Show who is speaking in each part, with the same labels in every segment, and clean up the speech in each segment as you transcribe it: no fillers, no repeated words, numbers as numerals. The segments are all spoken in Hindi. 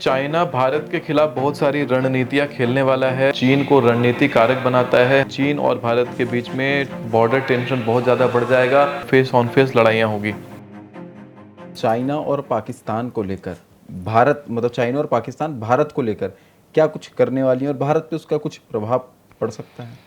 Speaker 1: चाइना भारत के खिलाफ बहुत सारी रणनीतियां खेलने वाला है। चीन को रणनीति कारक बनाता है। चीन और भारत के बीच में बॉर्डर टेंशन बहुत ज़्यादा बढ़ जाएगा। फेस ऑन फेस लड़ाइयाँ होगी।
Speaker 2: चाइना और पाकिस्तान को लेकर भारत चाइना और पाकिस्तान भारत को लेकर क्या कुछ करने वाली है और भारत पे उसका कुछ प्रभाव पड़ सकता है?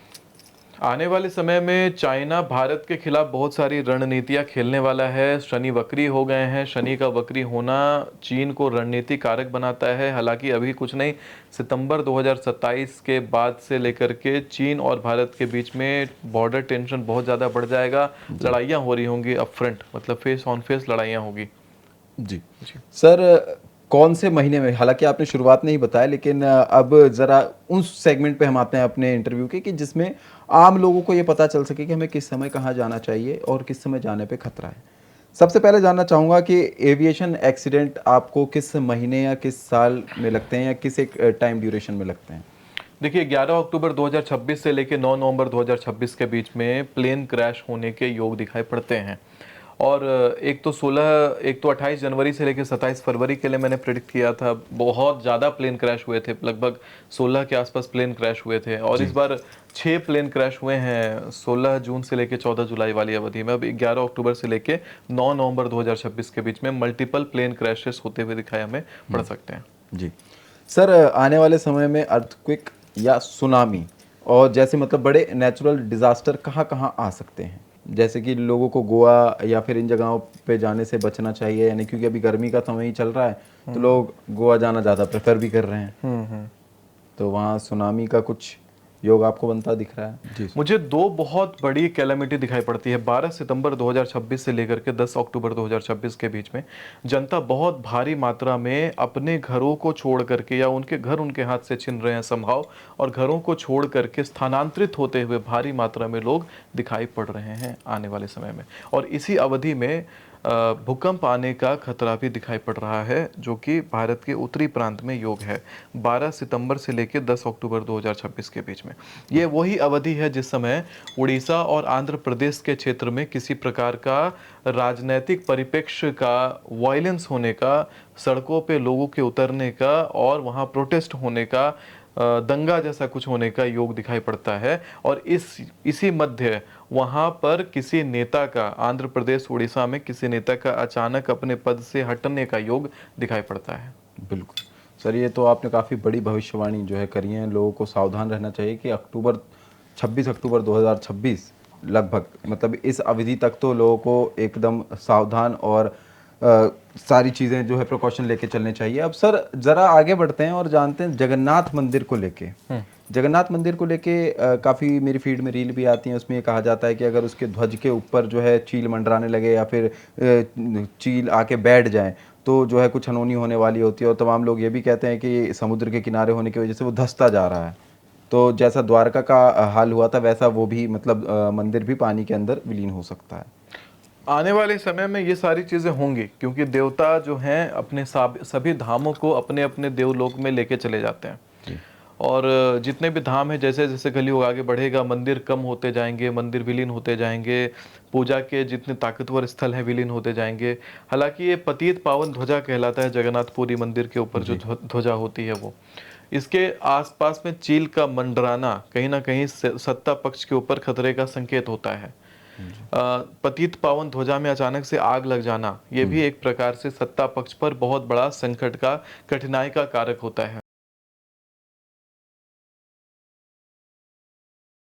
Speaker 1: आने वाले समय में चाइना भारत के खिलाफ बहुत सारी रणनीतियां खेलने वाला है। शनि वक्री हो गए हैं। शनि का वक्री होना चीन को रणनीति कारक बनाता है। हालांकि अभी कुछ नहीं, सितंबर 2027 के बाद से लेकर के चीन और भारत के बीच में बॉर्डर टेंशन बहुत ज़्यादा बढ़ जाएगा। लड़ाइयाँ हो रही होंगी अप फ्रंट, मतलब फेस ऑन फेस लड़ाइयाँ होगी।
Speaker 2: जी सर, कौन से महीने में, हालांकि आपने शुरुआत में ही बताया, लेकिन अब ज़रा उस सेगमेंट पे हम आते हैं अपने इंटरव्यू के कि जिसमें आम लोगों को ये पता चल सके कि हमें किस समय कहाँ जाना चाहिए और किस समय जाने पे खतरा है। सबसे पहले जानना चाहूँगा कि एविएशन एक्सीडेंट आपको किस महीने या किस साल में लगते हैं या किस एक टाइम ड्यूरेशन में लगते हैं?
Speaker 1: देखिए, 11 अक्टूबर 2026 से लेकर 9 नवंबर 2026 के बीच में प्लेन क्रैश होने के योग दिखाई पड़ते हैं। और एक तो 28 जनवरी से लेकर 27 फरवरी के लिए मैंने प्रेडिक्ट किया था। बहुत ज़्यादा प्लेन क्रैश हुए थे, लगभग 16 के आसपास प्लेन क्रैश हुए थे। और इस बार 6 प्लेन क्रैश हुए हैं 16 जून से लेकर 14 जुलाई वाली अवधि में। अब 11 अक्टूबर से लेकर 9 नवंबर 2026 के बीच में मल्टीपल प्लेन क्रैशेस होते हुए दिखाई हमें पड़ सकते हैं।
Speaker 2: जी सर, आने वाले समय में अर्थक्वेक या सुनामी और जैसे बड़े नेचुरल डिजास्टर कहाँ कहाँ आ सकते हैं? जैसे कि लोगों को गोवा या फिर इन जगहों पे जाने से बचना चाहिए, यानी क्योंकि अभी गर्मी का समय ही चल रहा है तो लोग गोवा जाना ज़्यादा प्रेफर भी कर रहे हैं। तो वहाँ सुनामी का कुछ योग आपको बनता दिख रहा है? जी
Speaker 1: मुझे दो बहुत बड़ी कैलेमिटी दिखाई पड़ती है। 12 सितंबर 2026 से लेकर के 10 अक्टूबर 2026 के बीच में जनता बहुत भारी मात्रा में अपने घरों को छोड़ करके, या उनके घर उनके हाथ से छिन रहे हैं संभव, और घरों को छोड़ करके स्थानांतरित होते हुए भारी मात्रा में लोग दिखाई पड़ रहे हैं आने वाले समय में। और इसी अवधि में भूकंप आने का खतरा भी दिखाई पड़ रहा है, जो कि भारत के उत्तरी प्रांत में योग है 12 सितंबर से लेकर 10 अक्टूबर 2026 के बीच में। ये वही अवधि है जिस समय उड़ीसा और आंध्र प्रदेश के क्षेत्र में किसी प्रकार का राजनैतिक परिप्रेक्ष्य का वायलेंस होने का, सड़कों पे लोगों के उतरने का और वहाँ प्रोटेस्ट होने का, दंगा जैसा कुछ होने का योग दिखाई पड़ता है। और इसी मध्य वहाँ पर किसी नेता का, आंध्र प्रदेश उड़ीसा में किसी नेता का अचानक अपने पद से हटने का योग दिखाई पड़ता है।
Speaker 2: बिल्कुल सर, ये तो आपने काफ़ी बड़ी भविष्यवाणी जो है करी है। लोगों को सावधान रहना चाहिए कि 26 अक्टूबर 2026 लगभग इस अवधि तक तो लोगों को एकदम सावधान और सारी चीज़ें जो है प्रिकॉशन लेके चलने चाहिए। अब सर ज़रा आगे बढ़ते हैं और जानते हैं जगन्नाथ मंदिर को लेके। जगन्नाथ मंदिर को लेके काफ़ी मेरी फीड में रील भी आती हैं, उसमें ये कहा जाता है कि अगर उसके ध्वज के ऊपर जो है चील मंडराने लगे या फिर चील आके बैठ जाए तो जो है कुछ अनहोनी होने वाली होती है। और तमाम लोग ये भी कहते हैं कि समुद्र के किनारे होने की वजह से वो धंसता जा रहा है। तो जैसा द्वारका का हाल हुआ था वैसा वो भी मंदिर भी पानी के अंदर विलीन हो सकता है।
Speaker 1: आने वाले समय में ये सारी चीज़ें होंगी, क्योंकि देवता जो हैं अपने सभी धामों को अपने अपने देवलोक में लेके चले जाते हैं। और जितने भी धाम हैं, जैसे जैसे कलयुग आगे बढ़ेगा, मंदिर कम होते जाएंगे, मंदिर विलीन होते जाएंगे, पूजा के जितने ताकतवर स्थल हैं विलीन होते जाएंगे। हालांकि ये पतित पावन ध्वजा कहलाता है जगन्नाथपुरी मंदिर के ऊपर जो ध्वजा होती है वो। इसके आसपास में चील का मंडराना कहीं ना कहीं सत्ता पक्ष के ऊपर खतरे का संकेत होता है। पतित पावन ध्वजा में अचानक से आग लग जाना, ये भी एक प्रकार से सत्ता पक्ष पर बहुत बड़ा संकट का, कठिनाई का कारक होता है।